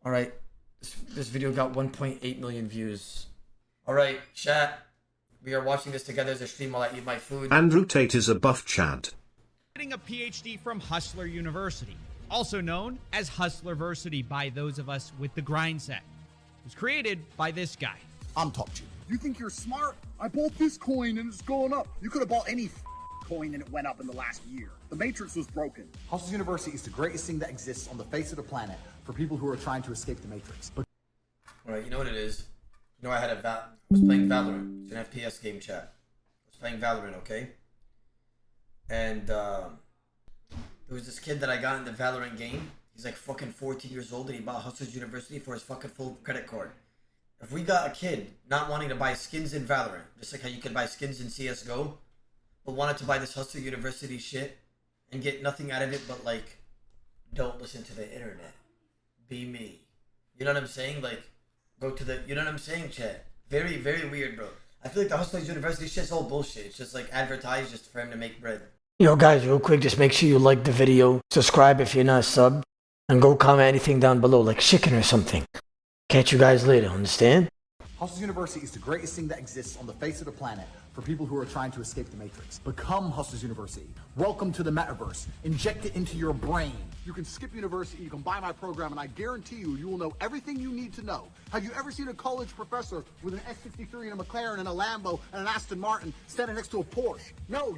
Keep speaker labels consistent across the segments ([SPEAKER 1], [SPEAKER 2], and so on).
[SPEAKER 1] All right, this video got 1.8 million views. All right, chat. We are watching this together as a stream while I eat my food.
[SPEAKER 2] Andrew Tate is a buff Chad.
[SPEAKER 3] Getting a PhD from Hustler University, also known as Hustlerversity by those of us with the grind set. It was created by this guy.
[SPEAKER 4] I'm Top G. You think you're smart? I bought this coin and it's going up. You could have bought any coin and it went up in the last year. The Matrix was broken.
[SPEAKER 5] Hustler University is the greatest thing that exists on the face of the planet for people who are trying to escape the Matrix. But
[SPEAKER 1] all right, you know what it is? You know, I was playing Valorant. It's an FPS game, chat. I was playing Valorant, okay? And there was this kid that I got in the Valorant game. He's like fucking 14 years old and he bought Hustlers University for his fucking full credit card. If we got a kid not wanting to buy skins in Valorant, just like how you could buy skins in CSGO, but wanted to buy this Hustler University shit and get nothing out of it but like, don't listen to the internet. Be me. You know what I'm saying? Like, go to the, you know what I'm saying, chat? Very, very weird, bro. I feel like the Hustlers University shit's all bullshit. It's just like advertised just for him to make bread. Yo guys, real quick, just make sure you like the video, subscribe if you're not subbed, and go comment anything down below, like chicken or something. Catch you guys later, understand?
[SPEAKER 5] Hustler University is the greatest thing that exists on the face of the planet for people who are trying to escape the Matrix. Become Hustlers University. Welcome to the metaverse. Inject it into your brain.
[SPEAKER 4] You can skip university, you can buy my program, and I guarantee you, you will know everything you need to know. Have you ever seen a college professor with an S63 and a McLaren and a Lambo and an Aston Martin standing next to a Porsche? No.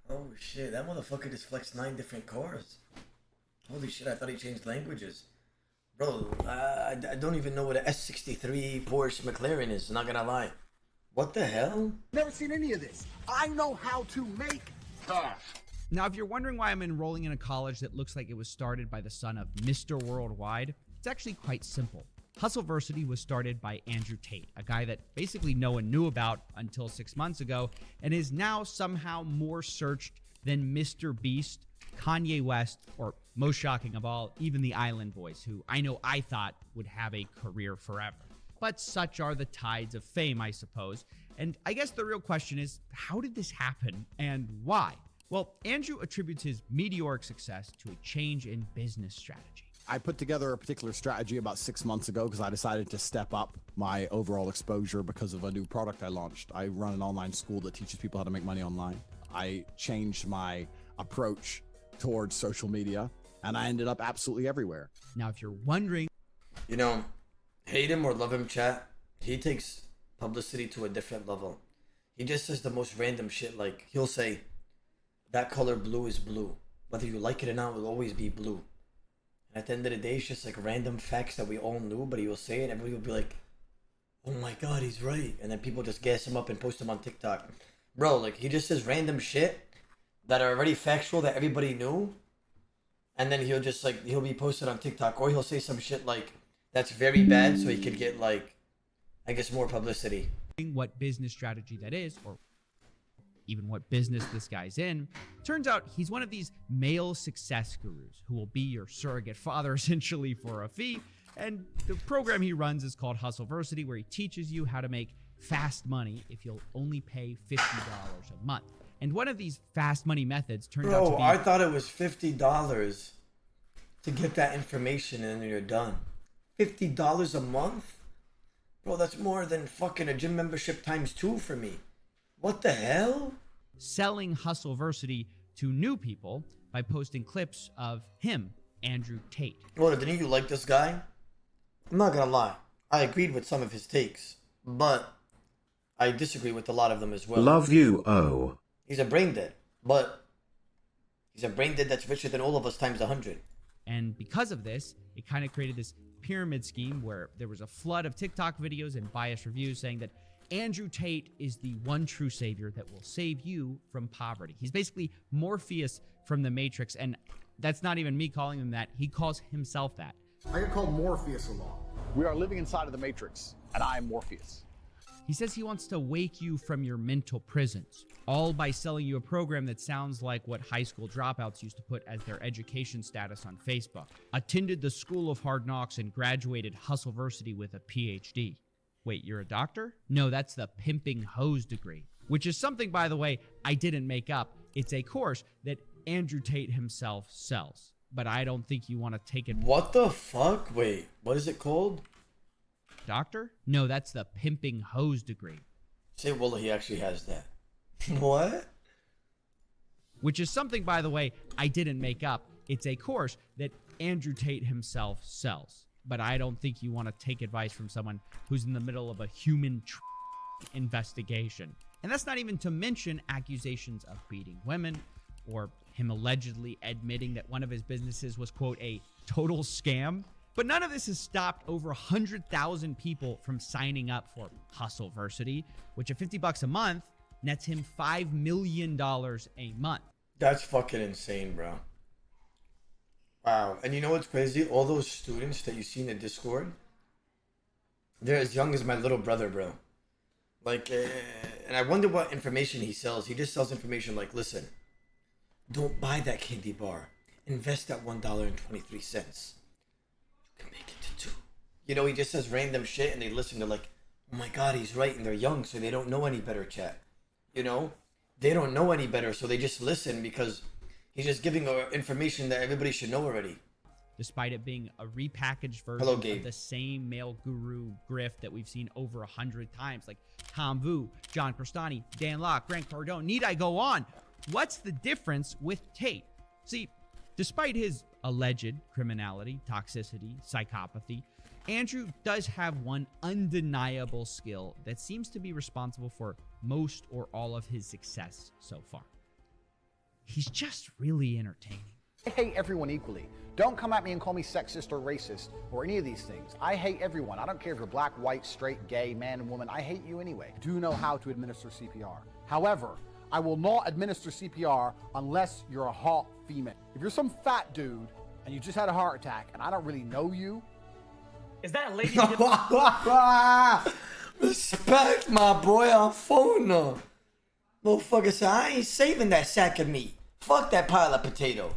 [SPEAKER 1] Oh shit, that motherfucker just flexed 9 different cars. Holy shit, I thought he changed languages. Bro, I don't even know what an S63 Porsche McLaren is, not gonna lie. What the hell?
[SPEAKER 4] Never seen any of this. I know how to make cash.
[SPEAKER 3] Now, if you're wondering why I'm enrolling in a college that looks like it was started by the son of Mr. Worldwide, it's actually quite simple. Hustleversity was started by Andrew Tate, a guy that basically no one knew about until 6 months ago, and is now somehow more searched than Mr. Beast, Kanye West, or most shocking of all, even the Island Boys, who I know I thought would have a career forever. But such are the tides of fame, I suppose. And I guess the real question is, how did this happen and why? Well, Andrew attributes his meteoric success to a change in business strategy.
[SPEAKER 6] I put together a particular strategy about 6 months ago because I decided to step up my overall exposure because of a new product I launched. I run an online school that teaches people how to make money online. I changed my approach towards social media and I ended up absolutely everywhere.
[SPEAKER 3] Now, if you're wondering,
[SPEAKER 1] you know, hate him or love him, chat, he takes publicity to a different level. He just says the most random shit, like he'll say, that color blue is blue. Whether you like it or not, it will always be blue. And at the end of the day, it's just like random facts that we all knew, but he will say it, and everybody will be like, oh my god, he's right. And then people just gas him up and post him on TikTok. Bro, like, he just says random shit that are already factual that everybody knew, and then he'll just, like, he'll be posted on TikTok, or he'll say some shit, like, that's very bad, so he could get, like, I guess more publicity.
[SPEAKER 3] What business strategy that is, or even what business this guy's in, turns out he's one of these male success gurus who will be your surrogate father essentially for a fee. And the program he runs is called Hustleversity, where he teaches you how to make fast money if you'll only pay $50 a month. And one of these fast money methods turned out to be...
[SPEAKER 1] I thought it was $50 to get that information and then you're done. $50 a month? Bro, that's more than fucking a gym membership times 2 for me. What the hell?
[SPEAKER 3] Selling Hustleversity to new people by posting clips of him, Andrew Tate.
[SPEAKER 1] Well, didn't you like this guy? I'm not gonna lie. I agreed with some of his takes, but I disagree with a lot of them as well.
[SPEAKER 2] Love you, oh.
[SPEAKER 1] He's a brain dead, but he's a brain dead that's richer than all of us times 100.
[SPEAKER 3] And because of this, it kind of created this pyramid scheme where there was a flood of TikTok videos and biased reviews saying that Andrew Tate is the one true savior that will save you from poverty. He's basically Morpheus from the Matrix, and that's not even me calling him that. He calls himself that.
[SPEAKER 4] I get called Morpheus a lot.
[SPEAKER 6] We are living inside of the Matrix and I am Morpheus.
[SPEAKER 3] He says he wants to wake you from your mental prisons, all by selling you a program that sounds like what high school dropouts used to put as their education status on Facebook. Attended the School of Hard Knocks and graduated Hustleversity with a PhD. Wait, you're a doctor? No, that's the pimping hose degree, which is something, by the way, I didn't make up. It's a course that Andrew Tate himself sells. but I don't think you want to take it.
[SPEAKER 1] What the fuck? Wait, what is it called?
[SPEAKER 3] Doctor? No, that's the pimping hose degree.
[SPEAKER 1] Say, well, he actually has that. What?
[SPEAKER 3] Which is something, by the way, I didn't make up. It's a course that Andrew Tate himself sells. But I don't think you want to take advice from someone who's in the middle of a human investigation. And that's not even to mention accusations of beating women, or him allegedly admitting that one of his businesses was, quote, a total scam. But none of this has stopped over 100,000 people from signing up for Hustleversity, which at $50 a month nets him $5 million a month.
[SPEAKER 1] That's fucking insane, bro. Wow. And you know what's crazy? All those students that you see in the Discord, they're as young as my little brother, bro. Like, and I wonder what information he sells. He just sells information like, listen, don't buy that candy bar. Invest that $1.23. You can make it to $2. You know, he just says random shit and they listen. They're like, oh my God, he's right. And they're young, so they don't know any better, chat. You know? They don't know any better, so they just listen because he's just giving information that everybody should know already.
[SPEAKER 3] Despite it being a repackaged version of the same male guru grift that we've seen over 100 times, like Tom Vu, John Crestani, Dan Lok, Grant Cardone. Need I go on? What's the difference with Tate? See, despite his alleged criminality, toxicity, psychopathy, Andrew does have one undeniable skill that seems to be responsible for most or all of his success so far. He's just really entertaining.
[SPEAKER 5] I hate everyone equally. Don't come at me and call me sexist or racist or any of these things. I hate everyone. I don't care if you're black, white, straight, gay, man, and woman. I hate you anyway. I do know how to administer CPR. However, I will not administer CPR unless you're a hot female. If you're some fat dude and you just had a heart attack and I don't really know you.
[SPEAKER 7] Is that a lady?
[SPEAKER 1] Respect my boy on phone now. Motherfucker said, I ain't saving that sack of meat. Fuck that pile of potato.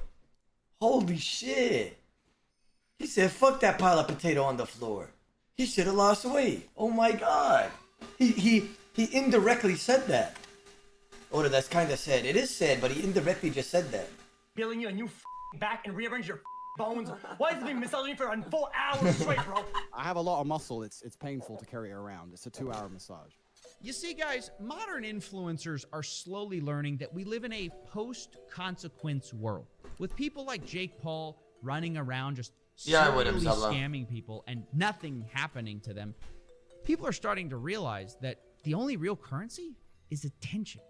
[SPEAKER 1] Holy shit. He said, fuck that pile of potato on the floor. He should have lost weight. Oh my God. He indirectly said that. Oh, that's kind of sad. It is sad, but he indirectly just said that.
[SPEAKER 7] Billing you a new back and rearrange your bones. Why is it being massaging for a full hour straight, bro?
[SPEAKER 6] I have a lot of muscle. It's painful to carry around. It's a 2-hour massage.
[SPEAKER 3] You see, guys, modern influencers are slowly learning that we live in a post-consequence world, with people like Jake Paul running around just serially scamming people and nothing happening to them. People are starting to realize that the only real currency is attention.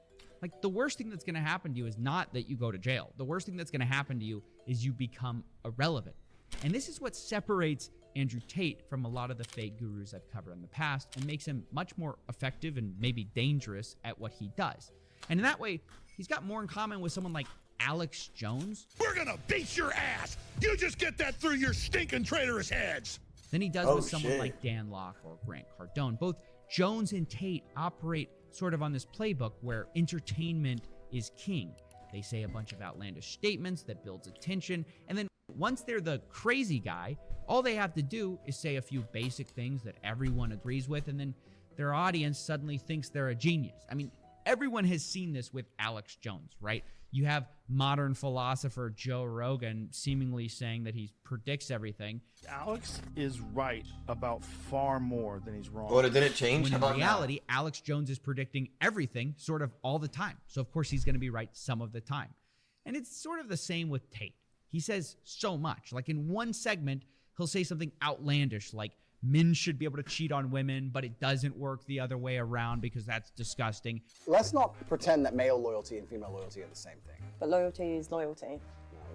[SPEAKER 3] Like, the worst thing that's going to happen to you is not that you go to jail. The worst thing that's going to happen to you is you become irrelevant. And this is what separates Andrew Tate from a lot of the fake gurus I've covered in the past and makes him much more effective and maybe dangerous at what he does. And in that way, he's got more in common with someone like Alex Jones.
[SPEAKER 8] We're gonna beat your ass! You just get that through your stinking traitorous heads!
[SPEAKER 3] Than he does with someone like Dan Lok or Grant Cardone. Both Jones and Tate operate sort of on this playbook where entertainment is king. They say a bunch of outlandish statements that builds attention, and then once they're the crazy guy, all they have to do is say a few basic things that everyone agrees with, and then their audience suddenly thinks they're a genius. I mean, everyone has seen this with Alex Jones, right? You have modern philosopher Joe Rogan seemingly saying that he predicts everything.
[SPEAKER 9] Alex is right about far more than he's wrong.
[SPEAKER 1] But it didn't change?
[SPEAKER 3] When in reality, Alex Jones is predicting everything sort of all the time. So, of course, he's going to be right some of the time. And it's sort of the same with Tate. He says so much. Like in one segment, he'll say something outlandish like, men should be able to cheat on women, but it doesn't work the other way around because that's disgusting.
[SPEAKER 5] Let's not pretend that male loyalty and female loyalty are the same thing.
[SPEAKER 10] But loyalty is loyalty.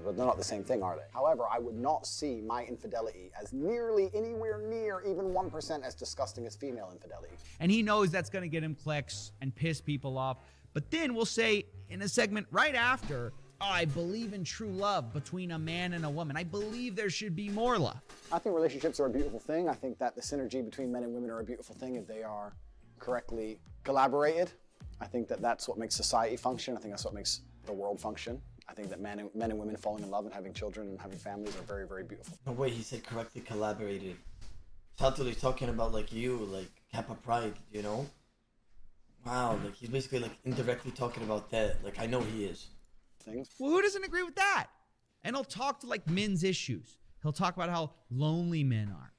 [SPEAKER 5] But they're not the same thing, are they? However, I would not see my infidelity as nearly anywhere near even 1% as disgusting as female infidelity.
[SPEAKER 3] And he knows that's going to get him clicks and piss people off. But then we'll say in a segment right after, I believe in true love between a man and a woman. I believe there should be more love.
[SPEAKER 5] I think relationships are a beautiful thing. I think that the synergy between men and women are a beautiful thing if they are correctly collaborated. I think that that's what makes society function. I think that's what makes the world function. I think that men and women falling in love and having children and having families are very, very beautiful.
[SPEAKER 1] No way, he said correctly collaborated. Totally talking about like you, like Kappa Pride, you know? Wow, like he's basically like indirectly talking about that. Like I know he is.
[SPEAKER 3] Well, who doesn't agree with that? And he'll talk to like men's issues. He'll talk about how lonely men are.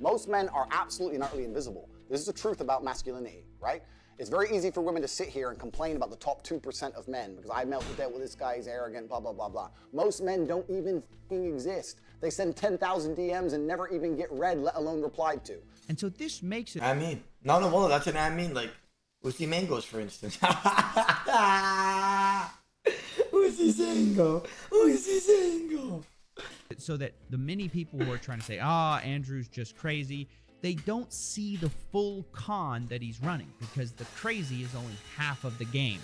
[SPEAKER 5] Most men are absolutely and utterly invisible. This is the truth about masculinity, right? It's very easy for women to sit here and complain about the top 2% of men because I dealt with this guy, he's arrogant, blah, blah, blah, blah. Most men don't even exist. They send 10,000 DMs and never even get read, let alone replied to.
[SPEAKER 3] And so this makes it...
[SPEAKER 1] No, that's an like, Uzi Mangos, for instance. Uzi Zango.
[SPEAKER 3] So that the many people who are trying to say, Andrew's just crazy, they don't see the full con that he's running because the crazy is only half of the game.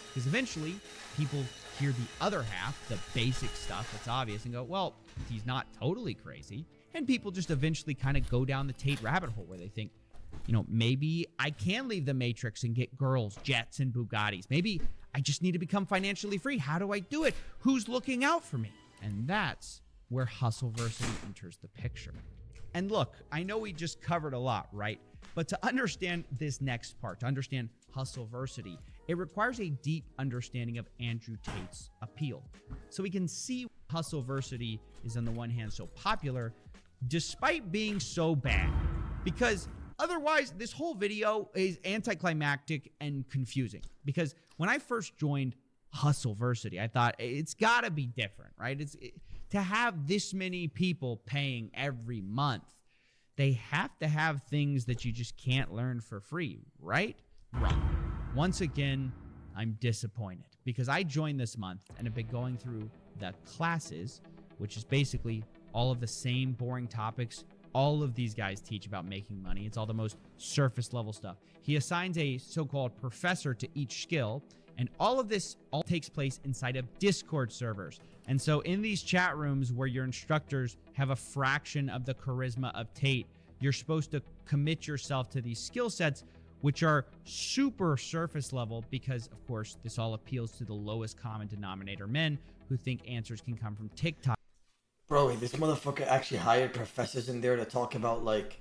[SPEAKER 3] Because eventually, people hear the other half, the basic stuff that's obvious, and go, well, he's not totally crazy. And people just eventually kind of go down the Tate rabbit hole where they think, you know, maybe I can leave the Matrix and get girls, jets, and Bugattis. Maybe I just need to become financially free. How do I do it? Who's looking out for me? And that's where Hustleversity enters the picture. And look, I know we just covered a lot, right? But to understand this next part, to understand Hustleversity, it requires a deep understanding of Andrew Tate's appeal. So we can see Hustleversity is on the one hand so popular, despite being so bad. Because otherwise, this whole video is anticlimactic and confusing. Because when I first joined Hustleversity, I thought it's got to be different, right? To have this many people paying every month, they have to have things that you just can't learn for free, right? Wrong. Once again, I'm disappointed because I joined this month and have been going through the classes, which is basically all of the same boring topics all of these guys teach about making money. It's all the most surface level stuff. He assigns a so-called professor to each skill, and all of this all takes place inside of Discord servers. And so in these chat rooms where your instructors have a fraction of the charisma of Tate, you're supposed to commit yourself to these skill sets, which are super surface level because, of course, this all appeals to the lowest common denominator men who think answers can come from TikTok.
[SPEAKER 1] Bro, this motherfucker actually hired professors in there to talk about, like,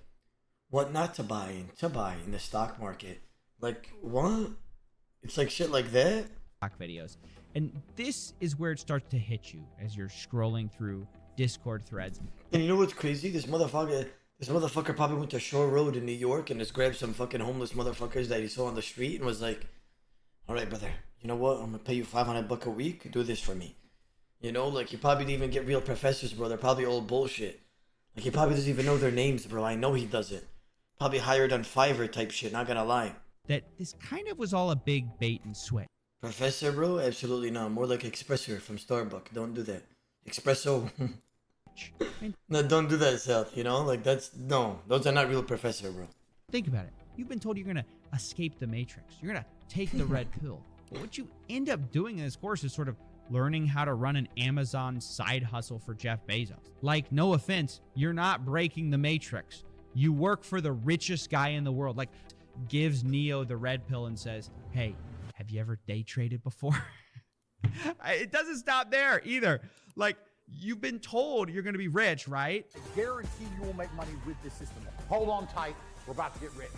[SPEAKER 1] what not to buy and to buy in the stock market. Like, what? It's like shit like that?
[SPEAKER 3] Videos. And this is where it starts to hit you as you're scrolling through Discord threads.
[SPEAKER 1] And you know what's crazy? This motherfucker probably went to Shore Road in New York and just grabbed some fucking homeless motherfuckers that he saw on the street and was like, all right, brother, you know what? I'm gonna pay you $500 a week. Do this for me. You know, like, you probably didn't even get real professors, bro. They're probably old bullshit. Like, he probably doesn't even know their names, bro. I know he doesn't. Probably hired on Fiverr type shit, not gonna lie.
[SPEAKER 3] That this kind of was all a big bait and switch.
[SPEAKER 1] Professor, bro? Absolutely not. More like Espresso from Starbucks. Don't do that. Espresso. No, don't do that, Seth. You know, like, no. Those are not real professor, bro.
[SPEAKER 3] Think about it. You've been told you're gonna escape the Matrix. You're gonna take the red pill. But what you end up doing in this course is sort of learning how to run an Amazon side hustle for Jeff Bezos. Like, no offense, you're not breaking the Matrix. You work for the richest guy in the world. Like, gives Neo the red pill and says, hey, have you ever day traded before? It doesn't stop there either. Like, you've been told you're going to be rich, right?
[SPEAKER 5] I guarantee you will make money with this system. Hold on tight. We're about to get rich.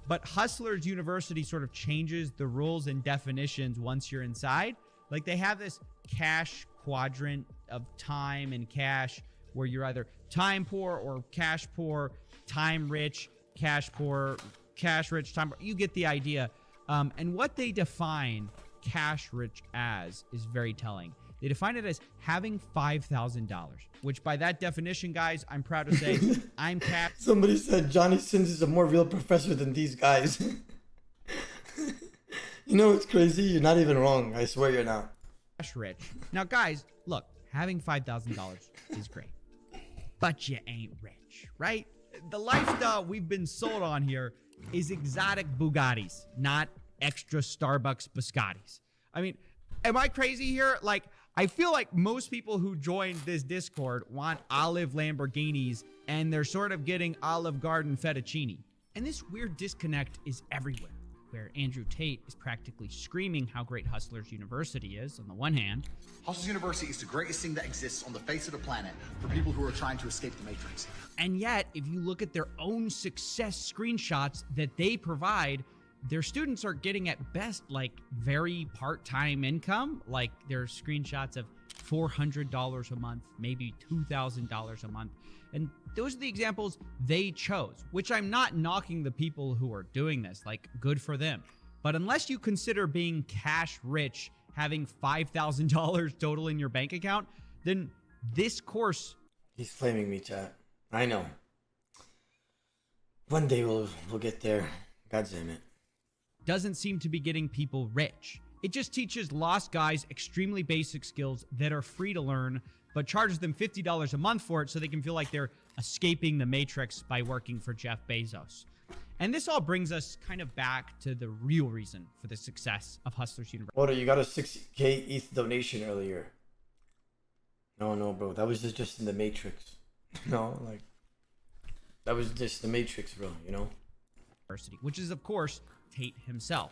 [SPEAKER 3] But Hustlers University sort of changes the rules and definitions once you're inside. Like, they have this cash quadrant of time and cash where you're either time poor or cash poor, time rich, cash poor, cash rich, time poor. You get the idea. And what they define cash rich as is very telling. They define it as having $5,000, which by that definition, guys, I'm proud to say I'm cash.
[SPEAKER 1] Somebody said Johnny Sins is a more real professor than these guys. You know what's crazy? You're not even wrong. I swear you're not.
[SPEAKER 3] Cash rich. Now, guys, look, having $5,000 is great, but you ain't rich, right? The lifestyle we've been sold on here is exotic Bugattis, not extra Starbucks biscottis. I mean, am I crazy here? Like, I feel like most people who join this Discord want olive Lamborghinis, and they're sort of getting Olive Garden fettuccine. And this weird disconnect is everywhere, where Andrew Tate is practically screaming how great Hustlers University is on the one hand.
[SPEAKER 4] Hustlers University is the greatest thing that exists on the face of the planet for people who are trying to escape the Matrix.
[SPEAKER 3] And yet, if you look at their own success screenshots that they provide, their students are getting at best like very part-time income. Like, there's screenshots of $400 a month, maybe $2,000 a month. And those are the examples they chose, which I'm not knocking the people who are doing this, like, good for them. But unless you consider being cash rich, having $5,000 total in your bank account, then this course...
[SPEAKER 1] He's flaming me, chat. I know. One day we'll get there. God damn it.
[SPEAKER 3] Doesn't seem to be getting people rich. It just teaches lost guys extremely basic skills that are free to learn, but charges them $50 a month for it so they can feel like they're escaping the matrix by working for Jeff Bezos. And this all brings us kind of back to the real reason for the success of Hustlers University.
[SPEAKER 1] Oda, you got a 60K ETH donation earlier. No, bro. That was just in the Matrix. No, like... That was just the Matrix, bro, you know?
[SPEAKER 3] Which is, of course, Tate himself.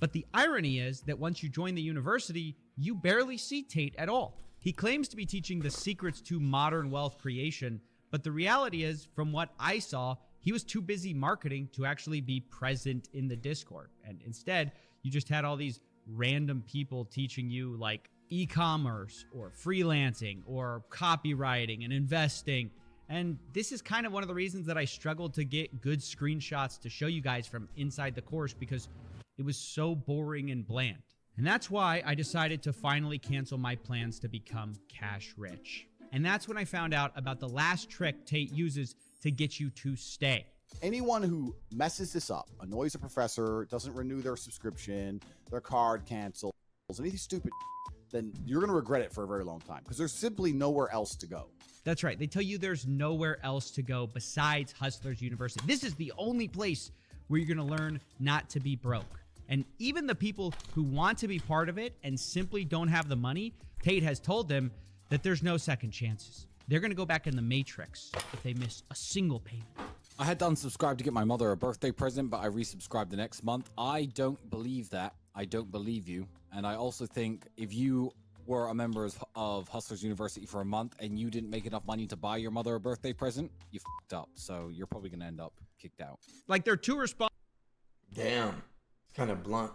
[SPEAKER 3] But the irony is that once you join the university, you barely see Tate at all. He claims to be teaching the secrets to modern wealth creation, but the reality is, from what I saw, he was too busy marketing to actually be present in the Discord. And instead, you just had all these random people teaching you like e-commerce or freelancing or copywriting and investing. And this is kind of one of the reasons that I struggled to get good screenshots to show you guys from inside the course, because it was so boring and bland. And that's why I decided to finally cancel my plans to become cash rich. And that's when I found out about the last trick Tate uses to get you to stay.
[SPEAKER 6] Anyone who messes this up, annoys a professor, doesn't renew their subscription, their card cancels, anything stupid, then you're going to regret it for a very long time, because there's simply nowhere else to go.
[SPEAKER 3] That's right. They tell you there's nowhere else to go besides Hustlers University. This is the only place where you're going to learn not to be broke. And even the people who want to be part of it and simply don't have the money, Tate has told them that there's no second chances. They're going to go back in the Matrix if they miss a single payment.
[SPEAKER 10] I had unsubscribed to get my mother a birthday present, but I resubscribed the next month. I don't believe that. I don't believe you. And I also think if you were a member of Hustlers University for a month and you didn't make enough money to buy your mother a birthday present, you fucked up. So you're probably going to end up kicked out.
[SPEAKER 3] Like, they're too
[SPEAKER 1] Damn. It's kind of blunt.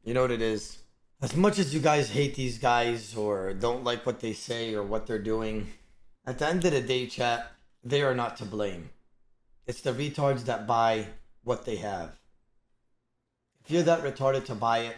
[SPEAKER 1] You know what it is? As much as you guys hate these guys or don't like what they say or what they're doing, at the end of the day, chat, they are not to blame. It's the retards that buy what they have. If you're that retarded to buy it,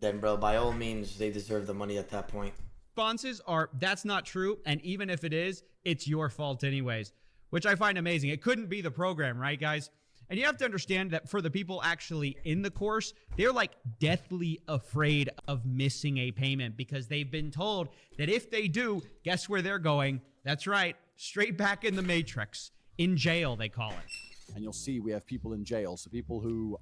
[SPEAKER 1] then, bro, by all means, they deserve the money at that point.
[SPEAKER 3] Responses are, that's not true, and even if it is, it's your fault anyways, which I find amazing. It couldn't be the program, right, guys? And you have to understand that for the people actually in the course, they're like deathly afraid of missing a payment because they've been told that if they do, guess where they're going? That's right, straight back in the Matrix. In jail, they call it.
[SPEAKER 6] And you'll see we have people in jail. So people who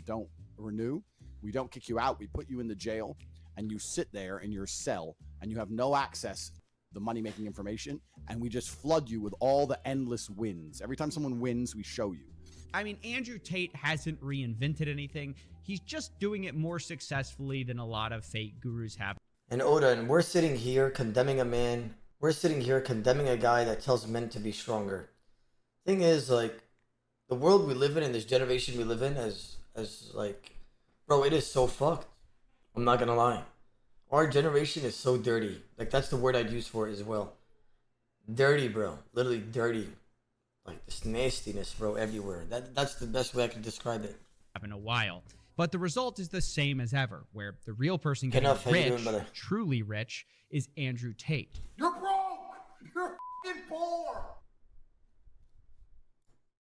[SPEAKER 6] don't renew, we don't kick you out. We put you in the jail and you sit there in your cell and you have no access to the money-making information. And we just flood you with all the endless wins. Every time someone wins, we show you.
[SPEAKER 3] I mean, Andrew Tate hasn't reinvented anything. He's just doing it more successfully than a lot of fake gurus have.
[SPEAKER 1] And Oda, and we're sitting here condemning a man. We're sitting here condemning a guy that tells men to be stronger. Thing is, like, the world we live in and this generation we live in as like, bro, it is so fucked. I'm not gonna lie. Our generation is so dirty. Like, that's the word I'd use for it as well. Dirty, bro. Literally dirty. Like, this nastiness, bro, everywhere. That's the best way I can describe it.
[SPEAKER 3] In a while. But the result is the same as ever, where the real person getting truly rich, is Andrew Tate.
[SPEAKER 4] You're broke! You're f***ing poor!